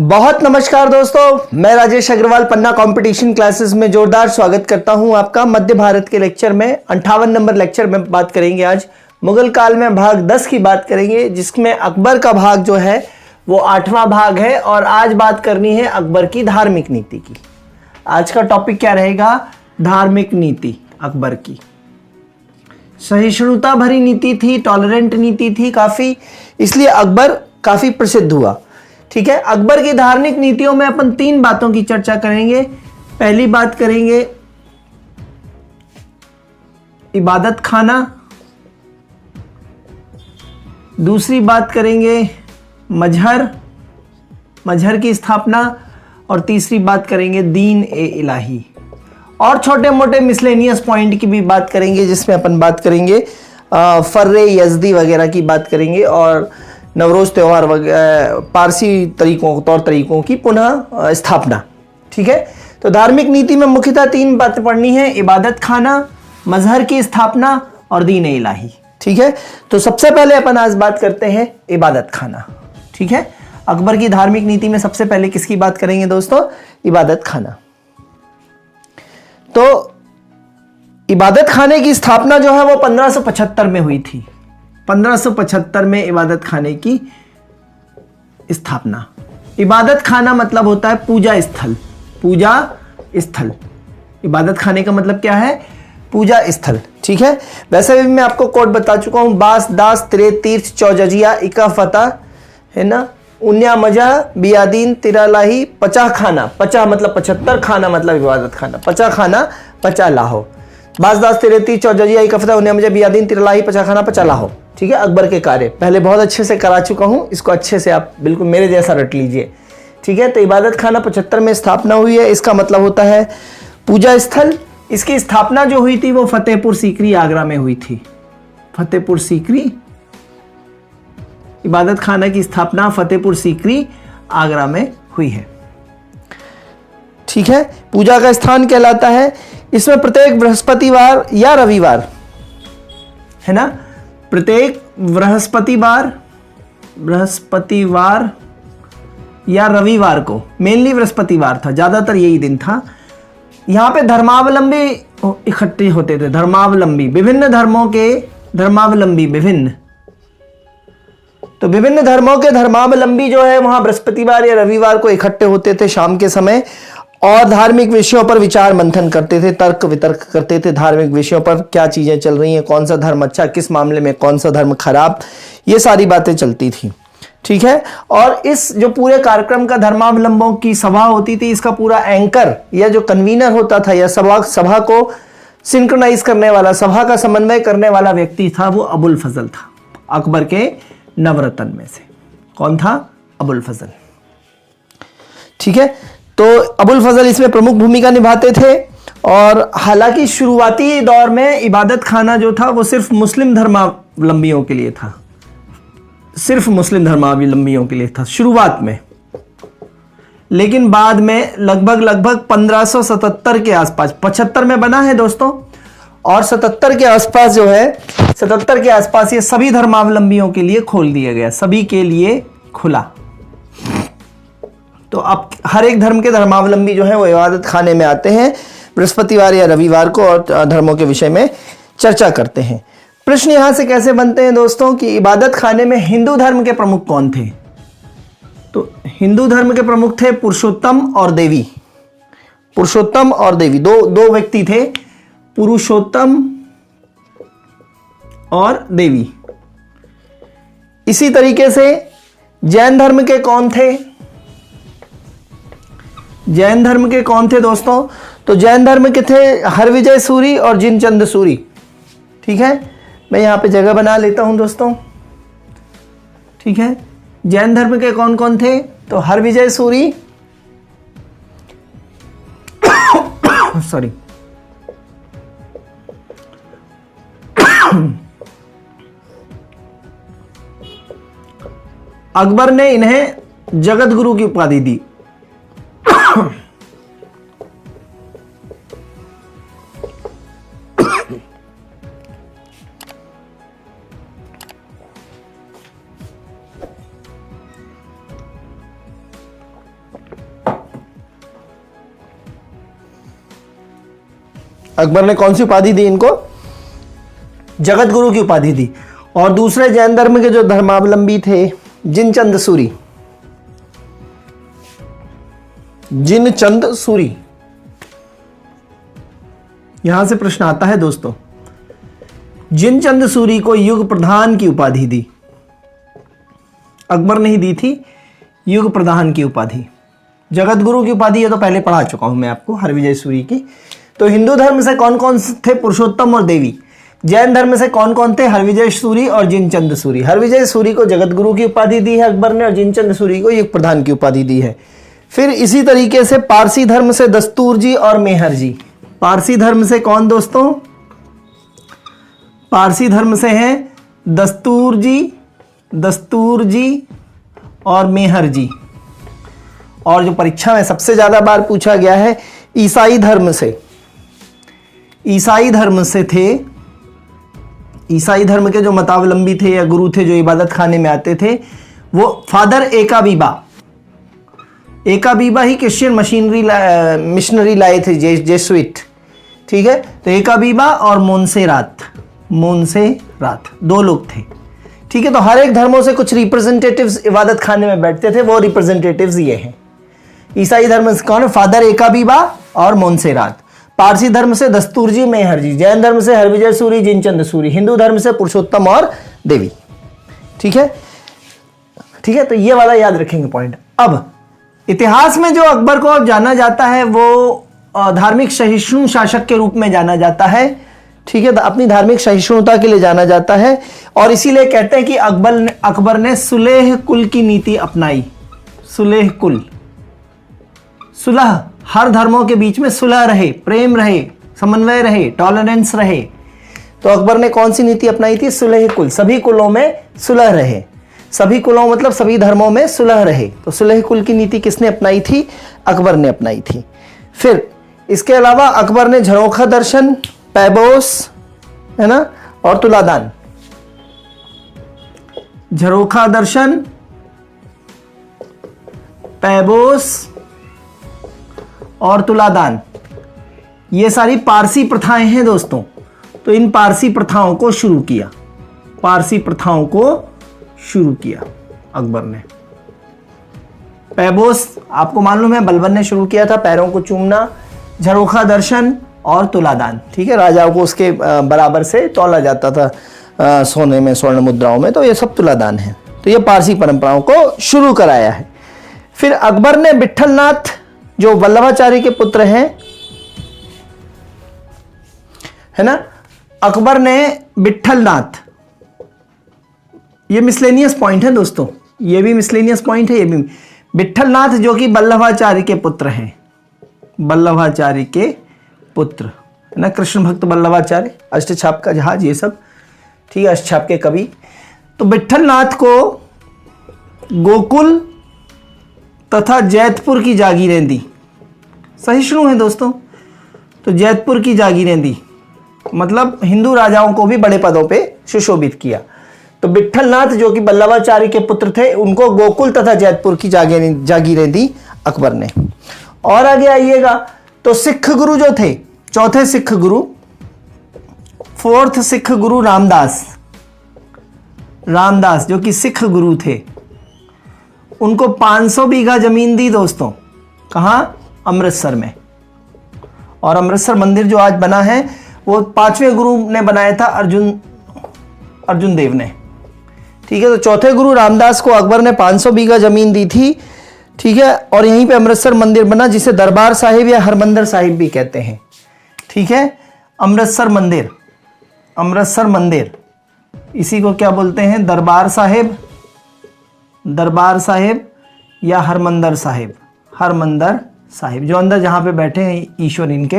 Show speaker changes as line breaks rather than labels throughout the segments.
बहुत नमस्कार दोस्तों, मैं राजेश अग्रवाल पन्ना कंपटीशन क्लासेस में जोरदार स्वागत करता हूं आपका। मध्य भारत के लेक्चर में 58 नंबर लेक्चर में बात करेंगे। आज मुगल काल में भाग 10 की बात करेंगे, जिसमें अकबर का भाग जो है वो 8वां भाग है। और आज बात करनी है अकबर की धार्मिक नीति की। आज का टॉपिक क्या रहेगा? धार्मिक नीति अकबर की। सहिष्णुता भरी नीति थी, टॉलरेंट नीति थी काफी, इसलिए अकबर काफी प्रसिद्ध हुआ। ठीक है, अकबर की धार्मिक नीतियों में अपन 3 बातों की चर्चा करेंगे। पहली बात करेंगे इबादत खाना, दूसरी बात करेंगे मजहर की स्थापना, और तीसरी बात करेंगे दीन ए इलाही। और छोटे मोटे मिसलेनियस पॉइंट की भी बात करेंगे, जिसमें अपन बात करेंगे फर्रे यजदी वगैरह की बात करेंगे, और नवरोज त्यौहार वगैरह, पारसी तौर तरीकों की पुनः स्थापना। ठीक है, तो धार्मिक नीति में मुख्यतः 3 बातें पढ़नी है: इबादत खाना, मजहर की स्थापना और दीन ए इलाही। ठीक है, तो सबसे पहले अपन आज बात करते हैं इबादत खाना। ठीक है, अकबर की धार्मिक नीति में सबसे पहले किसकी बात करेंगे दोस्तों? इबादत खाना। तो इबादत खाने की स्थापना जो है वो 1575 में हुई थी। 1575 में इबादत खाने की स्थापना। इबादत खाना मतलब होता है पूजा स्थल। पूजा स्थल, इबादत खाने का मतलब क्या है? पूजा स्थल। ठीक है, वैसे भी मैं आपको कोड बता चुका हूं। बास दास तिरे तीर्थ चौजजिया इका फता, है ना, उन्या मजा बियादीन तिरालाही पचा खाना। पचा मतलब 75, खाना मतलब इबादत खाना। पचा खाना पचा लाहो। बास दास तिरे तीर्थ चौजजिया इका फता उन्या मजा बियादीन तिरालाही पचा खाना पचा लाहो। ठीक है, अकबर के कार्य पहले बहुत अच्छे से करा चुका हूं, इसको अच्छे से आप बिल्कुल मेरे जैसा रट लीजिए। ठीक है, तो इबादत खाना 75 में स्थापना हुई है। इसका मतलब होता है पूजा स्थल। इसकी स्थापना जो हुई थी वो फतेहपुर सीकरी आगरा में हुई थी। फतेहपुर सीकरी, इबादत खाना की स्थापना फतेहपुर सीकरी आगरा में हुई है। ठीक है, पूजा का स्थान कहलाता है। इसमें प्रत्येक बृहस्पतिवार या रविवार, है ना, प्रत्येक बृहस्पतिवार या रविवार को, मेनली बृहस्पतिवार था, ज्यादातर यही दिन था, यहां पे धर्मावलंबी इकट्ठे होते थे। धर्मावलंबी, विभिन्न धर्मों के धर्मावलंबी, विभिन्न, तो विभिन्न धर्मों के धर्मावलंबी जो है वहां बृहस्पतिवार या रविवार को इकट्ठे होते थे शाम के समय, और धार्मिक विषयों पर विचार मंथन करते थे, तर्क वितर्क करते थे। धार्मिक विषयों पर क्या चीजें चल रही हैं, कौन सा धर्म अच्छा, किस मामले में कौन सा धर्म खराब, ये सारी बातें चलती थी। ठीक है, और इस जो पूरे कार्यक्रम का धर्मावलंबों की सभा होती थी, इसका पूरा एंकर या जो कन्वीनर होता था, या सभा को सिंक्रोनाइज करने वाला, सभा का समन्वय करने वाला व्यक्ति था, वो अबुल फजल था। अकबर के नवरत्न में से कौन था? अबुल फजल। ठीक है, तो अबुल फजल इसमें प्रमुख भूमिका निभाते थे। और हालांकि शुरुआती दौर में इबादत खाना जो था वो सिर्फ मुस्लिम धर्मावलंबियों के लिए था, सिर्फ मुस्लिम धर्मावलंबियों के लिए था शुरुआत में। लेकिन बाद में लगभग 1577 के आसपास, 75 में बना है दोस्तों, और 77 के आसपास जो है, 77 के आसपास ये सभी धर्मावलंबियों के लिए खोल दिया गया, सभी के लिए खुला। तो अब हर एक धर्म के धर्मावलंबी जो है वो इबादत खाने में आते हैं बृहस्पतिवार या रविवार को, और धर्मों के विषय में चर्चा करते हैं। प्रश्न यहां से कैसे बनते हैं दोस्तों कि इबादत खाने में हिंदू धर्म के प्रमुख कौन थे? तो हिंदू धर्म के प्रमुख थे पुरुषोत्तम और देवी। पुरुषोत्तम और देवी, दो व्यक्ति थे, पुरुषोत्तम और देवी। इसी तरीके से जैन धर्म के कौन थे? जैन धर्म के कौन थे दोस्तों? तो जैन धर्म के थे हरविजय सूरी और जिनचंद सूरी। ठीक है, मैं यहां पे जगह बना लेता हूं दोस्तों। ठीक है, जैन धर्म के कौन कौन थे? तो हरविजय सूरी सॉरी अकबर ने इन्हें जगत गुरु की उपाधि दी। अकबर ने कौन सी उपाधि दी इनको? जगत गुरु की उपाधि दी। और दूसरे जैन धर्म के जो धर्मावलंबी थे, जिनचंद सूरी, जिनचंद सूरी, यहां से प्रश्न आता है दोस्तों। जिनचंद सूरी को युग प्रधान की उपाधि दी। अकबर ने ही दी थी युग प्रधान की उपाधि। जगत गुरु की उपाधि ये तो पहले पढ़ा चुका हूं मैं आपको, हरविजय सूरी की। तो हिंदू धर्म से कौन कौन थे? पुरुषोत्तम और देवी। जैन धर्म से कौन कौन थे? हरविजय सूरी और जिनचंद सूरी। हरविजय सूरी को जगत गुरु की उपाधि दी है अकबर ने, और जिनचंद सूरी को युग प्रधान की उपाधि दी है। फिर इसी तरीके से पारसी धर्म से दस्तूर जी और मेहर जी। पारसी धर्म से कौन दोस्तों? पारसी धर्म से हैं दस्तूर जी और मेहर जी। और जो परीक्षा में सबसे ज्यादा बार पूछा गया है, ईसाई धर्म से। ईसाई धर्म से थे, ईसाई धर्म के जो मतावलंबी थे या गुरु थे जो इबादत खाने में आते थे, वो फादर एकाबीबा। एकाबीबा ही क्रिश्चियन मिशनरी लाए थे, जेसुइट। ठीक है, तो एकाबीबा और मोन्सेरात दो लोग थे। ठीक है, तो हर एक धर्मों से कुछ रिप्रेजेंटेटिव्स इबादत खाने में बैठते थे, वो रिप्रेजेंटेटिव्स ये हैं। ईसाई धर्म से कौन है? फादर एकाबीबा और मोन्सेरात। पारसी धर्म से दस्तूर जी, मेहर जी। जैन धर्म से हरविजय सूरी, जिनचंद सूरी। हिंदू धर्म से पुरुषोत्तम और देवी। ठीक है, ठीक है, तो ये वाला याद रखेंगे पॉइंट। अब इतिहास में जो अकबर को जाना जाता है वो धार्मिक सहिष्णु शासक के रूप में जाना जाता है। ठीक है, तो अपनी धार्मिक सहिष्णुता के लिए जाना जाता है, और इसीलिए कहते हैं कि अकबर ने सुलेह कुल की नीति अपनाई। सुलेह कुल, सुलह, हर धर्मों के बीच में सुलह रहे, प्रेम रहे, समन्वय रहे, टॉलरेंस रहे। तो अकबर ने कौन सी नीति अपनाई थी? सुलह कुल, सभी कुलों में सुलह रहे। सभी कुलों मतलब सभी धर्मों में सुलह रहे। तो सुलह कुल की नीति किसने अपनाई थी? अकबर ने अपनाई थी। फिर इसके अलावा अकबर ने झरोखा दर्शन, पैबोस, है ना, और तुलादान। झरोखा दर्शन, पैबोस और तुलादान, ये सारी पारसी प्रथाएं हैं दोस्तों। तो इन पारसी प्रथाओं को शुरू किया, पारसी प्रथाओं को शुरू किया अकबर ने। पैबोस आपको मालूम है बलबन ने शुरू किया था, पैरों को चूमना। झरोखा दर्शन और तुलादान, ठीक है, राजाओं को उसके बराबर से तौला जाता था सोने में, स्वर्ण मुद्राओं में, तो ये सब तुलादान है। तो ये पारसी परंपराओं को शुरू कराया है। फिर अकबर ने विट्ठलनाथ जो वल्लभाचार्य के पुत्र हैं, है ना, अकबर ने विट्ठलनाथ, ये मिसलेनियस पॉइंट है दोस्तों, ये भी मिसलेनियस पॉइंट है, ये भी। विट्ठलनाथ जो कि वल्लभाचार्य के पुत्र हैं, वल्लभाचार्य के पुत्र, है ना, कृष्ण भक्त वल्लभाचार्य, अष्टछाप का जहाज, ये सब, ठीक है, अष्टछाप के कवि। तो विट्ठलनाथ को गोकुल तथा जैतपुर की जागीरें दी। सहिष्णु है दोस्तों, तो जैतपुर की जागीरें दी, मतलब हिंदू राजाओं को भी बड़े पदों पे सुशोभित किया। तो विट्ठलनाथ जो कि वल्लभाचार्य के पुत्र थे, उनको गोकुल तथा जैतपुर की जागीरें दी अकबर ने। और आगे आइएगा तो सिख गुरु जो थे, चौथे सिख गुरु, फोर्थ सिख गुरु रामदास, जो कि सिख गुरु थे, उनको 500 बीघा जमीन दी दोस्तों। कहां? अमृतसर में। और अमृतसर मंदिर जो आज बना है वो 5वें गुरु ने बनाया था, अर्जुन देव ने। ठीक है, तो चौथे गुरु रामदास को अकबर ने 500 बीघा जमीन दी थी। ठीक है, और यहीं पे अमृतसर मंदिर बना, जिसे दरबार साहिब या हरमंदिर साहिब भी कहते हैं। ठीक है, अमृतसर मंदिर, इसी को क्या बोलते हैं? दरबार साहिब या हरमंदिर साहिब, जो अंदर जहां पे बैठे हैं ईश्वर इनके,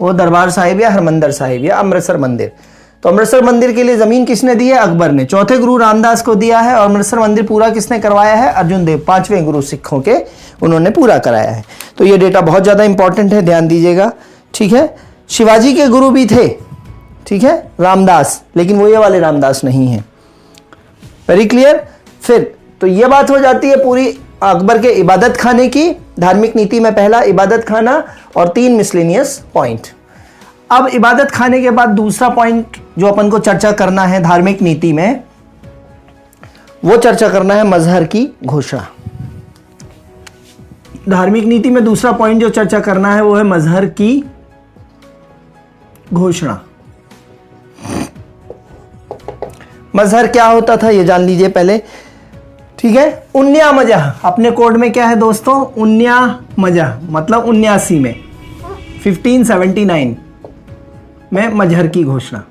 वो दरबार साहिब या हरमंदिर साहिब या अमृतसर मंदिर। तो अमृतसर मंदिर के लिए जमीन किसने दी है? अकबर ने। चौथे गुरु रामदास को दिया है, और अमृतसर मंदिर पूरा किसने करवाया है? अर्जुन देव, 5वें गुरु सिखों के, उन्होंने पूरा कराया है। तो ये डेटा बहुत ज्यादा इंपॉर्टेंट है, ध्यान दीजिएगा। ठीक है, शिवाजी के गुरु भी थे, ठीक है, रामदास, लेकिन वो ये वाले रामदास नहीं है। Very clear. फिर तो ये बात हो जाती है पूरी अकबर के इबादत खाने की, धार्मिक नीति में पहला इबादत खाना और 3 मिसलेनियस पॉइंट। अब इबादत खाने के बाद दूसरा पॉइंट जो अपन को चर्चा करना है धार्मिक नीति में, वो चर्चा करना है मजहर की घोषणा। धार्मिक नीति में दूसरा पॉइंट जो चर्चा करना है वो है मजहर की घोषणा। मजहर क्या होता था ये जान लीजिए पहले, ठीक है। 19 मजह अपने कोड में क्या है दोस्तों, 19 मजह मतलब 79 में, 1579 में मजहर की घोषणा,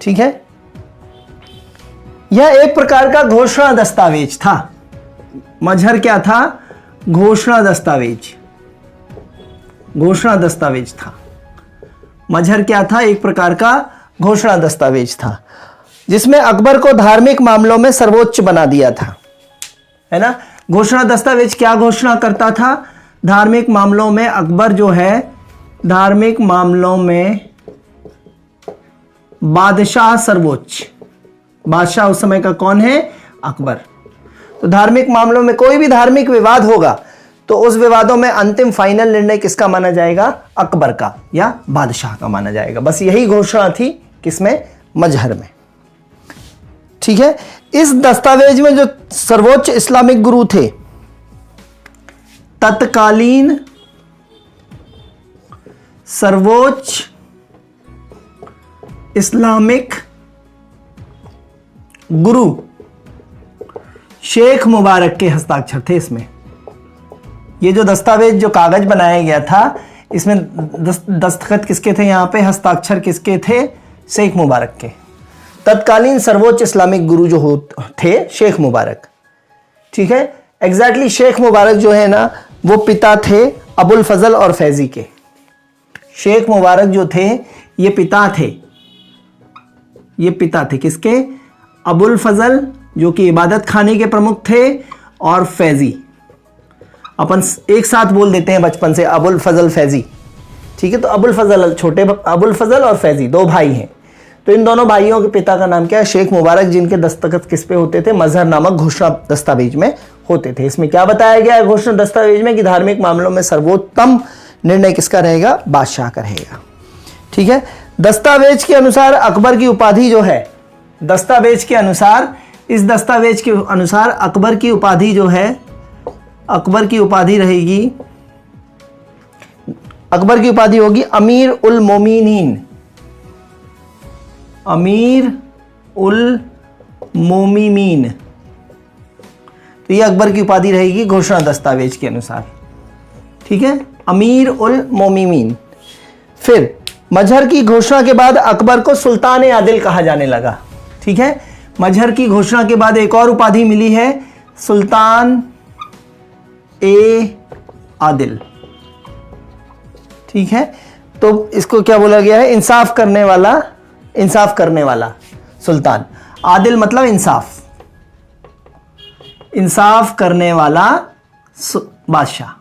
ठीक है। यह एक प्रकार का घोषणा दस्तावेज था। मजहर क्या था, घोषणा दस्तावेज, घोषणा दस्तावेज था। मजहर क्या था, एक प्रकार का घोषणा दस्तावेज था जिसमें अकबर को धार्मिक मामलों में सर्वोच्च बना दिया था, है ना। घोषणा दस्तावेज क्या घोषणा करता था, धार्मिक मामलों में अकबर जो है, धार्मिक मामलों में बादशाह सर्वोच्च, बादशाह उस समय का कौन है, अकबर। तो धार्मिक मामलों में कोई भी धार्मिक विवाद होगा तो उस विवादों में अंतिम फाइनल निर्णय किसका माना जाएगा, अकबर का या बादशाह का माना जाएगा। बस यही घोषणा थी किसमें, मजहर में, ठीक है। इस दस्तावेज में जो सर्वोच्च इस्लामिक गुरु थे, तत्कालीन सर्वोच्च इस्लामिक गुरु शेख मुबारक के हस्ताक्षर थे इसमें। ये जो दस्तावेज, जो कागज बनाया गया था, इसमें दस्तखत किसके थे, यहां पे हस्ताक्षर किसके थे, शेख मुबारक के। तत्कालीन सर्वोच्च इस्लामिक गुरु जो थे शेख मुबारक, ठीक है। एग्जैक्टली शेख मुबारक जो है ना, वो पिता थे अबुल फजल और फैजी के। शेख मुबारक जो थे ये पिता थे, ये पिता थे किसके, अबुल फजल जो कि इबादत खाने के प्रमुख थे, और फैजी। अपन एक साथ बोल देते हैं बचपन से, अबुल फजल फैजी, ठीक है। तो अबुल फजल, छोटे अबुल फजल और फैजी 2 भाई हैं। तो इन दोनों भाइयों के पिता का नाम क्या है, शेख मुबारक, जिनके दस्तखत किस पे होते थे, मजहर नामक घोषणा दस्तावेज में होते थे। इसमें क्या बताया गया है घोषणा दस्तावेज में कि धार्मिक मामलों में सर्वोत्तम निर्णय किसका रहेगा, बादशाह का रहेगा, ठीक है। दस्तावेज के अनुसार अकबर की उपाधि जो है, दस्तावेज के अनुसार, इस दस्तावेज के अनुसार अकबर की उपाधि जो है, अकबर की उपाधि रहेगी, अकबर की उपाधि होगी अमीर उल मोमिनीन, अमीर उल मोमिनीन। तो ये अकबर की उपाधि रहेगी घोषणा दस्तावेज के अनुसार, ठीक है, अमीर उल मोमिनीन। फिर मजहर की घोषणा के बाद अकबर को सुल्तान ए आदिल कहा जाने लगा, ठीक है। मजहर की घोषणा के बाद एक और उपाधि मिली है, सुल्तान ए आदिल, ठीक है। तो इसको क्या बोला गया है, इंसाफ करने वाला, इंसाफ करने वाला सुल्तान। आदिल मतलब इंसाफ, इंसाफ करने वाला बादशाह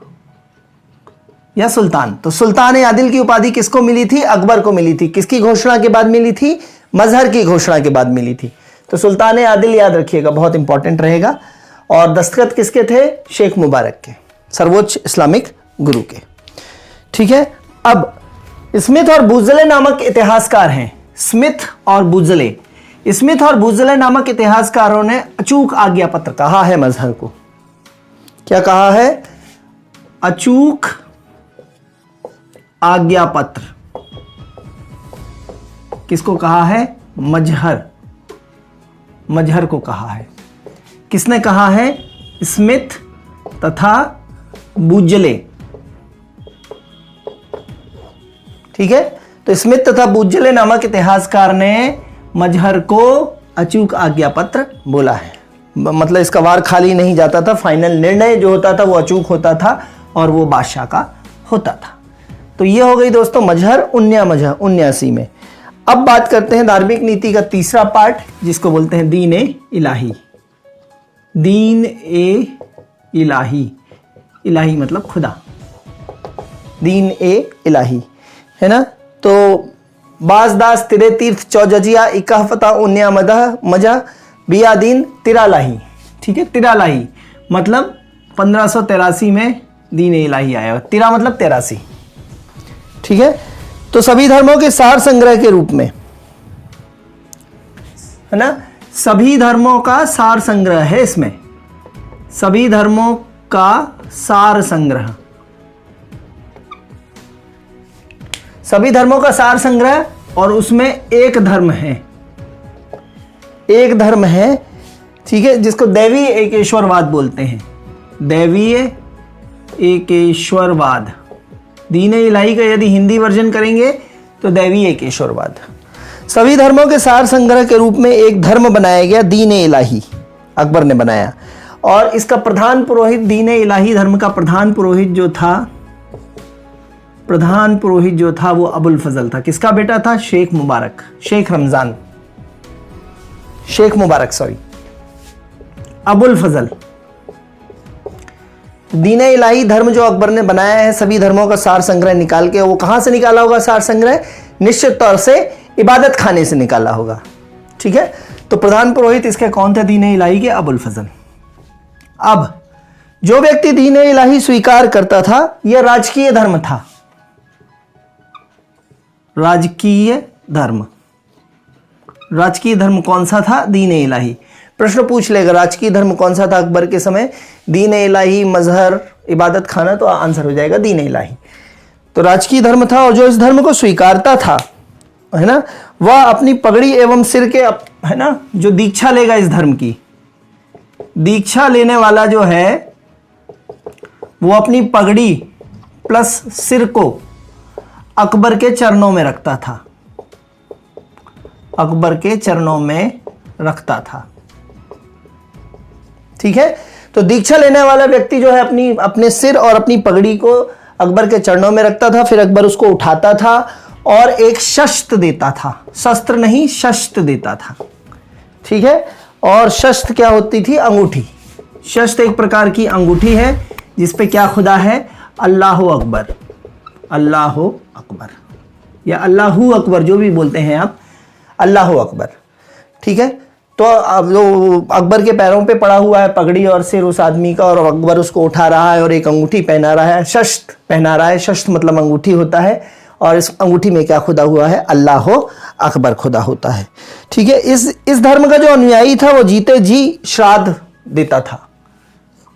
या सुल्तान। तो सुल्तान ए आदिल की उपाधि किसको मिली थी, अकबर को मिली थी। किसकी घोषणा के बाद मिली थी, मजहर की घोषणा के बाद मिली थी। तो सुल्तान ए आदिल याद रखिएगा, बहुत इंपॉर्टेंट रहेगा। और दस्तखत किसके थे, शेख मुबारक के, सर्वोच्च इस्लामिक गुरु के, ठीक है। अब स्मिथ और बुजले नामक इतिहासकार हैं, स्मिथ और बुजले, स्मिथ और बुजले नामक इतिहासकारों ने अचूक आज्ञा पत्र कहा है मजहर को। क्या कहा है, अचूक आज्ञा पत्र। किसको कहा है, मजहर, मजहर को कहा है। किसने कहा है, स्मिथ तथा बुजले, ठीक है। तो स्मिथ तथा बुजले नामक इतिहासकार ने मजहर को अचूक आज्ञा पत्र बोला है। मतलब इसका वार खाली नहीं जाता था, फाइनल निर्णय जो होता था वो अचूक होता था और वो बादशाह का होता था। तो ये हो गई दोस्तों मजहर 79 में। अब बात करते हैं धार्मिक नीति का तीसरा पार्ट, जिसको बोलते हैं दीन ए इलाही। दीन ए इलाही, इलाही मतलब खुदा, दीन ए इलाही, है ना। तो बाजदास तिरे तीर्थ चौजजिया इकाफता उन्या मजा बिया दीन तिरालाही, ठीक है। तिरालाही मतलब 1583 में दीन इलाही आया। 13 मतलब 83, ठीक है। तो सभी धर्मों के सार संग्रह के रूप में, है ना, सभी धर्मों का सार संग्रह है इसमें, सभी धर्मों का सार संग्रह, सभी धर्मों का सार संग्रह, और उसमें एक धर्म है, एक धर्म है, ठीक है, जिसको दैवीय एकेश्वरवाद बोलते हैं। दैवीय एकेश्वरवाद, दीन इलाही का यदि हिंदी वर्जन करेंगे तो दैवीय एकेश्वरवाद। सभी धर्मों के सार संग्रह के रूप में एक धर्म बनाया गया, दीन इलाही, अकबर ने बनाया। और इसका प्रधान पुरोहित, दीन इलाही धर्म का प्रधान पुरोहित जो था, प्रधान पुरोहित जो था वो अबुल फजल था। किसका बेटा था? शेख मुबारक, शेख रमजान, शेख मुबारक सॉरी, अबुल फजल। दीन इलाही धर्म जो अकबर ने बनाया है, सभी धर्मों का सार संग्रह निकाल के, वो कहां से निकाला होगा सार संग्रह? निश्चित तौर से इबादत खाने से निकाला होगा, ठीक है। तो प्रधान पुरोहित इसके कौन थे? दीन इलाही के अबुल फजल। अब जो व्यक्ति दीन इलाही स्वीकार करता था, यह राजकीय धर्म था, राजकीय धर्म। राजकीय धर्म कौन सा था? दीन इलाही। प्रश्न पूछ लेगा राजकीय धर्म कौन सा था अकबर के समय? दीन इलाही, मजहर, इबादत खाना, तो आंसर हो जाएगा दीन इलाही। तो राजकीय धर्म था, और जो इस धर्म को स्वीकारता था, है ना, वह अपनी पगड़ी एवं सिर के, है ना, जो दीक्षा लेगा इस धर्म की, दीक्षा लेने वाला जो है वो अपनी पगड़ी प्लस सिर को अकबर के चरणों में रखता था, अकबर के चरणों में रखता था, ठीक है। तो दीक्षा लेने वाला व्यक्ति जो है अपने सिर और अपनी पगड़ी को अकबर के चरणों में रखता था, फिर अकबर उसको उठाता था और एक शस्त्र देता था, शस्त्र नहीं शस्त्र देता था, ठीक है। और शस्त्र क्या होती थी? अंगूठी। शस्त्र एक प्रकार की अंगूठी है जिसपे क्या खुदा है? अल्लाह अकबर, अल्लाह अकबर या अल्लाहू अकबर, जो भी बोलते हैं आप, अल्लाह अकबर, ठीक है। तो अब जो अकबर के पैरों पे पड़ा हुआ है पगड़ी और सिर उस आदमी का, और अकबर उसको उठा रहा है और एक अंगूठी पहना रहा है, शस्त्र पहना रहा है, शस्त्र मतलब अंगूठी होता है, और इस अंगूठी में क्या खुदा हुआ है? अल्लाह अकबर खुदा होता है, ठीक है। इस धर्म का जो अनुयायी था वो जीते जी श्राद्ध देता था,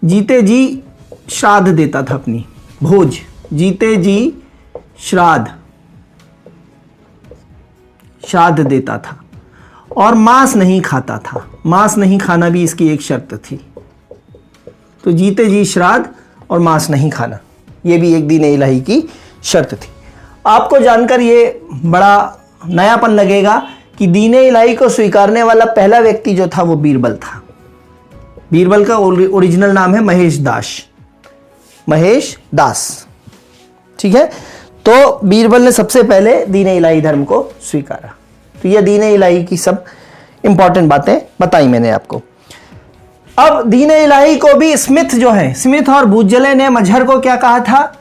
जीते जी श्राद्ध देता था, अपनी भोज, जीते जी श्राद्ध देता था, और मांस नहीं खाता था। मांस नहीं खाना भी इसकी एक शर्त थी। तो जीते जी श्राद्ध और मांस नहीं खाना, यह भी एक दीन इलाही की शर्त थी। आपको जानकर ये बड़ा नयापन लगेगा कि दीन इलाही को स्वीकारने वाला पहला व्यक्ति जो था वो बीरबल था। बीरबल का ओरिजिनल नाम है महेश दास, महेश दास, ठीक है। तो बीरबल ने सबसे पहले दीन इलाही धर्म को स्वीकारा। तो ये दीन इलाही की सब इंपॉर्टेंट बातें बताई मैंने आपको। अब दीन इलाही को भी स्मिथ जो है, स्मिथ और बुजले ने मजहर को क्या कहा था?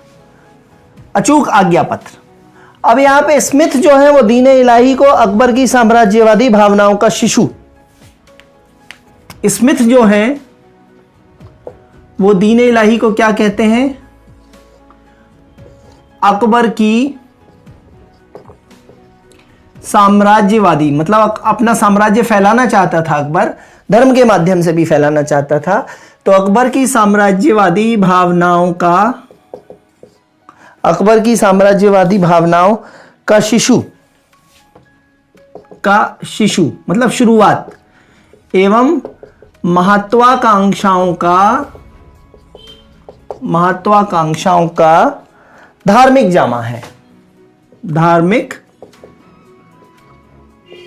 अचूक आज्ञा पत्र। अब यहां पे स्मिथ जो है वो दीन इलाही को अकबर की साम्राज्यवादी भावनाओं का शिशु, स्मिथ जो है वो दीन इलाही को क्या कहते हैं? अकबर की साम्राज्यवादी, मतलब अपना साम्राज्य फैलाना चाहता था अकबर, धर्म के माध्यम से भी फैलाना चाहता था। तो अकबर की साम्राज्यवादी भावनाओं का, अकबर की साम्राज्यवादी भावनाओं का शिशु, मतलब शुरुआत, एवं महत्वाकांक्षाओं का धार्मिक जामा है, धार्मिक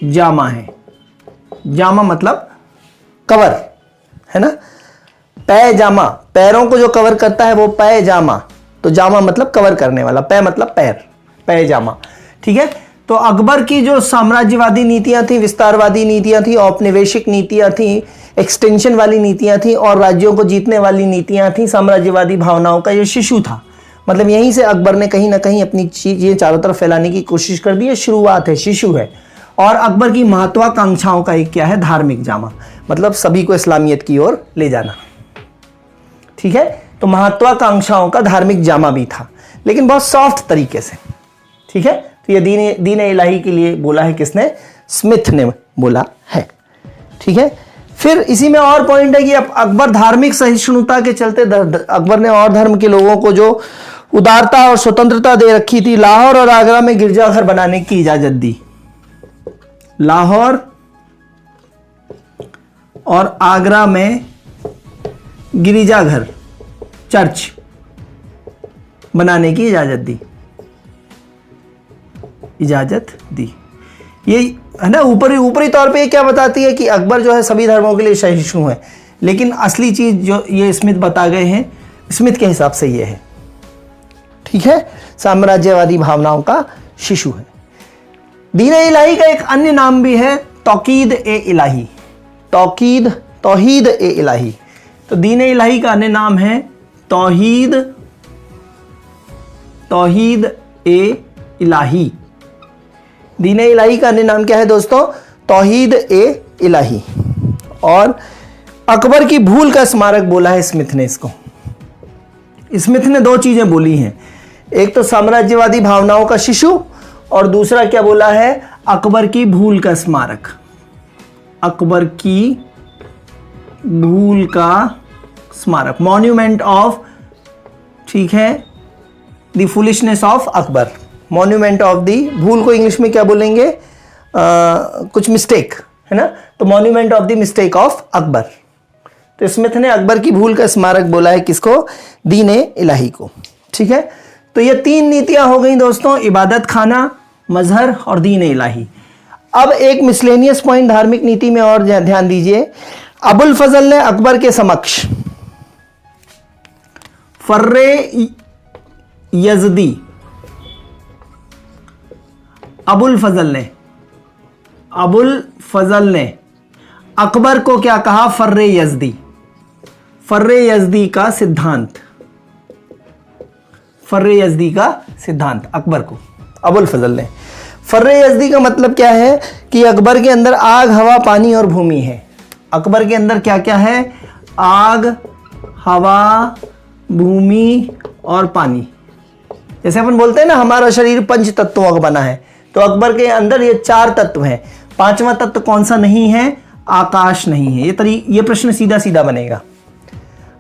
जामा है। जामा मतलब कवर, है ना। पैजामा, पैरों को जो कवर करता है वो पैजामा, तो जामा मतलब कवर करने वाला, पै मतलब पैर, पैजामा, ठीक है। तो अकबर की जो साम्राज्यवादी नीतियां थी, विस्तारवादी नीतियां थी, औपनिवेशिक नीतियां थी, एक्सटेंशन वाली नीतियां थी, और राज्यों को जीतने वाली नीतियां थी, साम्राज्यवादी भावनाओं का ये शिशु था। मतलब यहीं से अकबर ने कहीं ना कहीं अपनी चीजें चारों तरफ फैलाने की कोशिश कर दी है। शुरुआत है, शिशु है। और अकबर की महत्वाकांक्षाओं का एक क्या है? धार्मिक जामा, मतलब सभी को इस्लामियत की ओर ले जाना। ठीक है। तो महत्वाकांक्षाओं का धार्मिक जामा भी था, लेकिन बहुत सॉफ्ट तरीके से, ठीक है। तो ये दीन इलाही के लिए बोला है किसने? स्मिथ ने बोला है, ठीक है। फिर इसी में और पॉइंट है कि अकबर धार्मिक सहिष्णुता के चलते अकबर ने और धर्म के लोगों को जो उदारता और स्वतंत्रता दे रखी थी, लाहौर और आगरा में गिरजाघर बनाने की इजाजत दी। लाहौर और आगरा में गिरिजाघर, चर्च बनाने की इजाजत दी। ये है ना, ऊपरी तौर पे ये क्या बताती है कि अकबर जो है सभी धर्मों के लिए सहिष्णु है, लेकिन असली चीज जो ये स्मिथ बता गए हैं, स्मिथ के हिसाब से ये है, ठीक है। साम्राज्यवादी भावनाओं का शिशु है। दीन इलाही का एक अन्य नाम भी है तौकीद ए इलाही। तौहीद ए इलाही। तो दीन इलाही का अन्य नाम है तौहीद ए इलाही। दीन इलाही का अन्य नाम क्या है दोस्तों? तौहीद ए इलाही। और अकबर की भूल का स्मारक बोला है स्मिथ ने इसको। स्मिथ ने दो चीजें बोली हैं, एक तो साम्राज्यवादी भावनाओं का शिशु, और दूसरा क्या बोला है? अकबर की भूल का स्मारक। अकबर की भूल का स्मारक, मॉन्यूमेंट ऑफ, ठीक है, the foolishness of Akbar. Monument of the, भूल को इंग्लिश में क्या बोलेंगे? कुछ मिस्टेक, है ना। तो monument of the mistake of Akbar. तो स्मिथ ने अकबर की भूल का स्मारक बोला है किसको? दीन इलाही को, ठीक है। तो ये तीन नीतियां हो गई दोस्तों, इबादत खाना, मजहर और दीन इलाही। अब एक मिसलेनियस पॉइंट धार्मिक नीति में और ध्यान दीजिए। अबुल फजल ने अकबर के समक्ष फर्रे यजदी, अबुल फजल ने अकबर को क्या कहा? फर्रे यजदी का सिद्धांत अकबर को, अबुल फजल ने। फर्रे यजदी का मतलब क्या है? कि अकबर के अंदर आग, हवा, पानी और भूमि है। अकबर के अंदर क्या क्या है? आग, हवा, भूमि और पानी। जैसे अपन बोलते हैं ना, हमारा शरीर पंच तत्वों का बना है, तो अकबर के अंदर ये चार तत्व हैं। पांचवा तत्व कौन सा नहीं है? आकाश नहीं है। ये प्रश्न सीधा सीधा बनेगा।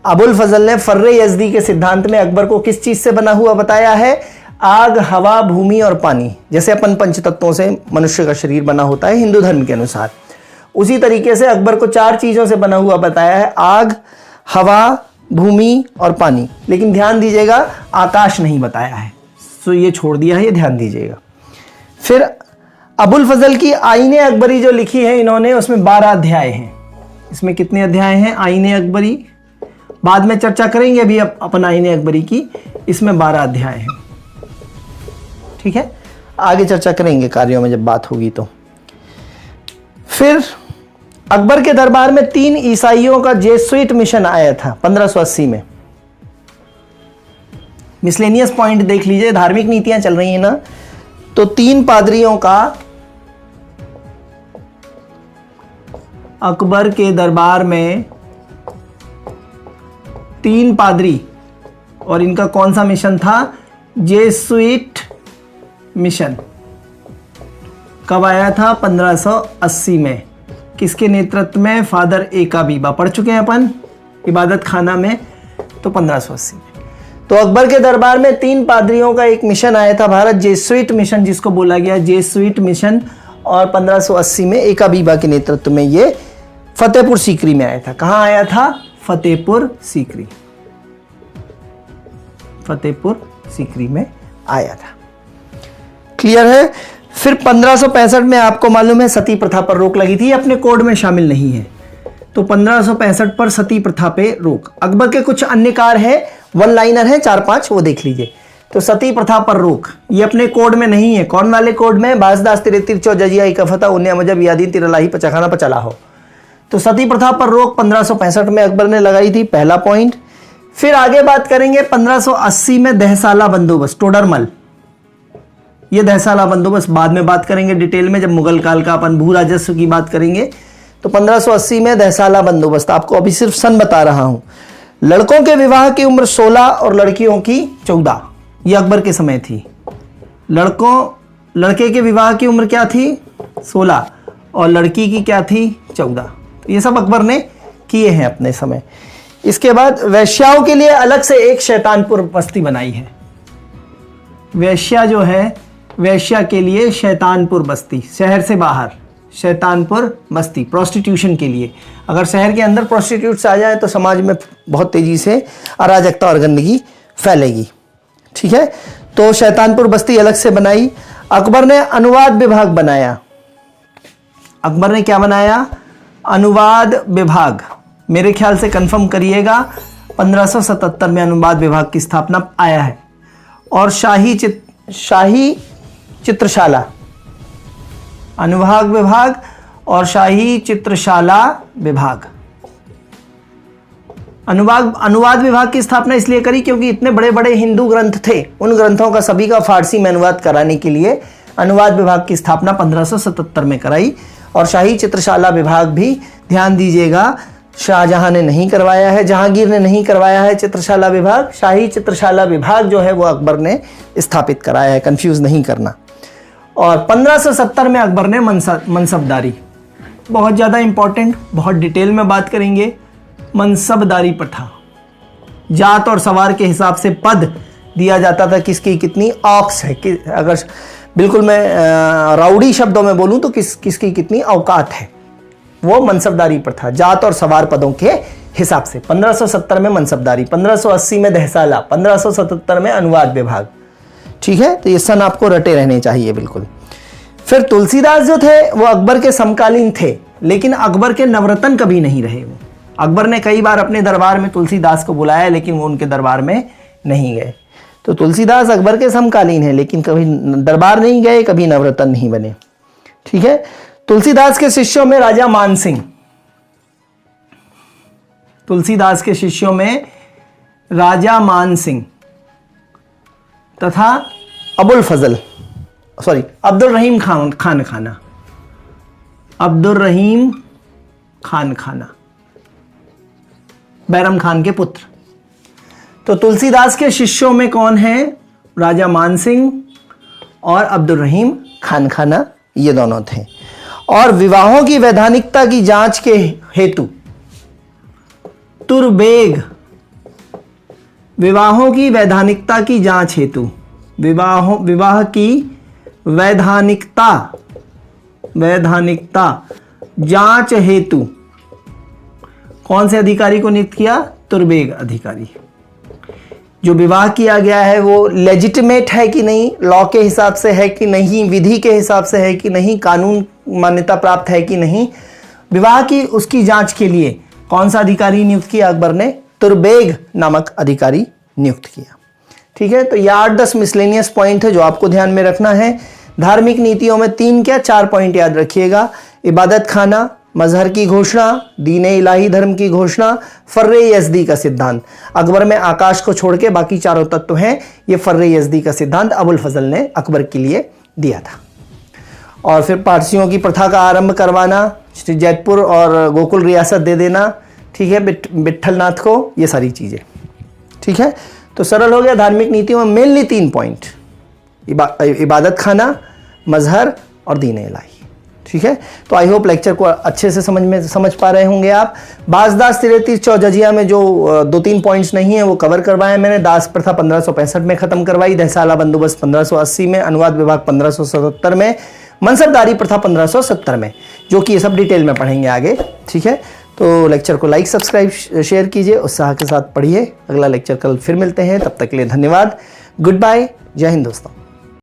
अबुल फजल ने फर्रे यजदी के सिद्धांत में अकबर को किस चीज से बना हुआ बताया है? आग, हवा, भूमि और पानी। जैसे अपन पंच तत्वों से मनुष्य का शरीर बना होता है हिंदू धर्म के अनुसार, उसी तरीके से अकबर को चार चीजों से बना हुआ बताया है, आग, हवा, भूमि और पानी। लेकिन ध्यान दीजिएगा, आकाश नहीं बताया है, तो ये छोड़ दिया है, ये ध्यान दीजिएगा। फिर अबुल फजल की आईने अकबरी जो लिखी है इन्होंने, उसमें 12 अध्याय हैं। इसमें कितने अध्याय हैं? आईने अकबरी बाद में चर्चा करेंगे, अभी अपन आईने अकबरी की। इसमें 12 अध्याय हैं, ठीक है। आगे चर्चा करेंगे कार्यों में जब बात होगी तो। फिर अकबर के दरबार में 3 ईसाइयों का जेसुइट मिशन आया था 1580 में। मिसलेनियस पॉइंट देख लीजिए, धार्मिक नीतियां चल रही हैं ना, तो 3 पादरियों का अकबर के दरबार में 3 पादरी, और इनका कौन सा मिशन था? Jesuit mission. कब आया था? 1580 में। किसके नेतृत्व में? फादर एका बीबा। पढ़ चुके हैं अपन इबादत खाना में, तो 1580 में। तो अकबर के दरबार में 3 पादरियों का एक मिशन आया था भारत, जेसुइट मिशन जिसको बोला गया, जेसुइट मिशन। और 1580 में एका बीबा के नेतृत्व में ये फतेहपुर सीकरी में आया था। कहां आया था? फतेहपुर सीकरी में आया था। क्लियर है? फिर 1565 में आपको मालूम है सती प्रथा पर रोक लगी थी, अपने कोड में शामिल नहीं है। तो 1565 पर सती प्रथा पे रोक। अकबर के कुछ अन्य कार्य है, वन लाइनर है 4-5, वो देख लीजिए। तो सती प्रथा पर रोक ये अपने कोड में नहीं है। कौन वाले कोड में? बासदास तिरे तिरचो जजिया इकफता उन्या मजब यादी तिरलाही पचाखाना पचला हो। तो सती प्रथा पर रोक 1565 में अकबर ने लगाई थी, पहला पॉइंट। फिर आगे बात करेंगे 1580 में दहसाला बंदोबस्त, टोडरमल। ये दहसाला बंदोबस्त बाद में बात करेंगे डिटेल में, जब मुगल काल का अपन भू राजस्व की बात करेंगे। तो 1580 में दहसाला बंदोबस्त, आपको अभी सिर्फ सन बता रहा हूं। लड़कों के विवाह की उम्र 16 और लड़कियों की 14, ये अकबर के समय थी। लड़के के विवाह की उम्र क्या थी? 16 और लड़की की क्या थी? 14। ये सब अकबर ने किए हैं अपने समय। इसके बाद वैश्याओं के लिए अलग से एक शैतानपुर बस्ती बनाई है। वैश्या जो है, वैश्या के लिए शैतानपुर बस्ती, शहर से बाहर शैतानपुर बस्ती, प्रोस्टिट्यूशन के लिए। अगर शहर के अंदर प्रोस्टिट्यूट्स आ जाए तो समाज में बहुत तेजी से अराजकता और गंदगी फैलेगी। ठीक है, तो शैतानपुर बस्ती अलग से बनाई। अकबर ने अनुवाद विभाग बनाया। अकबर ने क्या बनाया? अनुवाद विभाग। मेरे ख्याल से कंफर्म करिएगा, 1577 में अनुवाद विभाग की स्थापना आया है। और शाही चित्रशाला, अनुवाद विभाग और शाही चित्रशाला विभाग। अनुवाद विभाग की स्थापना इसलिए करी क्योंकि इतने बड़े बड़े हिंदू ग्रंथ थे, उन ग्रंथों का सभी का फारसी में अनुवाद कराने के लिए अनुवाद विभाग की स्थापना 1577 में कराई। और शाही चित्रशाला विभाग भी ध्यान दीजिएगा, शाहजहां ने नहीं करवाया है, जहांगीर ने नहीं करवाया है चित्रशाला विभाग। शाही चित्रशाला विभाग जो है वो अकबर ने स्थापित कराया है, कंफ्यूज नहीं करना। और 1570 में अकबर ने मनसबदारी, बहुत ज़्यादा इंपॉर्टेंट, बहुत डिटेल में बात करेंगे। मनसबदारी प्रथा, जात और सवार के हिसाब से पद दिया जाता था, किसकी कितनी औक़्स है, अगर बिल्कुल मैं राउडी शब्दों में बोलूं तो किसकी कितनी औकात है, वो मनसबदारी प्रथा, जात और सवार पदों के हिसाब से। 1570 में मनसबदारी, 1580 में दहसाला, 1577 में अनुवाद विभाग। ठीक है, तो ये सन आपको रटे रहने चाहिए बिल्कुल। फिर तुलसीदास जो थे वो अकबर के समकालीन थे, लेकिन अकबर के नवरत्न कभी नहीं रहे। वो अकबर ने कई बार अपने दरबार में तुलसीदास को बुलाया, लेकिन वो उनके दरबार में नहीं गए। तो तुलसीदास अकबर के समकालीन है, लेकिन कभी दरबार नहीं गए, कभी नवरत्न नहीं बने। ठीक है, तुलसीदास के शिष्यों में राजा मानसिंह, तुलसीदास के शिष्यों में राजा मानसिंह तथा अबुल रहीम खान खाना, बैरम खान के पुत्र। तो तुलसीदास के शिष्यों में कौन है? राजा मानसिंह और अब्दुल रहीम खान खाना, ये दोनों थे। और विवाहों की वैधानिकता की जांच के हेतु तुरबेग, विवाहों की वैधानिकता की जांच हेतु, विवाह की वैधानिकता जांच हेतु कौन से अधिकारी को नियुक्त किया? तुरबेग अधिकारी। जो विवाह किया गया है वो लेजिटिमेट है कि नहीं, लॉ के हिसाब से है कि नहीं, विधि के हिसाब से है कि नहीं, कानून मान्यता प्राप्त है कि नहीं, विवाह की उसकी जांच के लिए कौन सा अधिकारी नियुक्त किया अकबर ने? तुरबेग नामक अधिकारी नियुक्त किया। ठीक है, तो ये 8-10 मिसलेनियस पॉइंट है जो आपको ध्यान में रखना है। धार्मिक नीतियों में 4 पॉइंट याद रखिएगा। इबादत खाना, मजहर की घोषणा, दीन इलाही धर्म की घोषणा, फर्रे यज़दी का सिद्धांत। अकबर में आकाश को छोड़ के बाकी चारों तत्व हैं, ये फर्रे यज़दी का सिद्धांत अबुल फजल ने अकबर के लिए दिया था। और फिर पारसियों की प्रथा का आरंभ करवाना, जैतपुर और गोकुल रियासत दे देना, ठीक है, विट्ठलनाथ को, ये सारी चीज़ें। ठीक है, तो सरल हो गया। धार्मिक नीतियों में मेनली 3 पॉइंट, इबादत खाना, मजहर और दीन इलाही। ठीक है, तो आई होप लेक्चर को अच्छे से समझ पा रहे होंगे आप। बाजदास तिरेती चौजजिया में जो 2-3 पॉइंट्स नहीं है वो कवर करवाए मैंने। दास प्रथा 1565 में खत्म करवाई, दहसाला बंदोबस्त 1580 में, अनुवाद विभाग 1577 में, मनसबदारी प्रथा 1570 में, जो कि ये सब डिटेल में पढ़ेंगे आगे। ठीक है, तो लेक्चर को लाइक, सब्सक्राइब, शेयर कीजिए, उत्साह के साथ पढ़िए। अगला लेक्चर कल फिर मिलते हैं, तब तक के लिए धन्यवाद। गुड बाय, जय हिंद दोस्तों।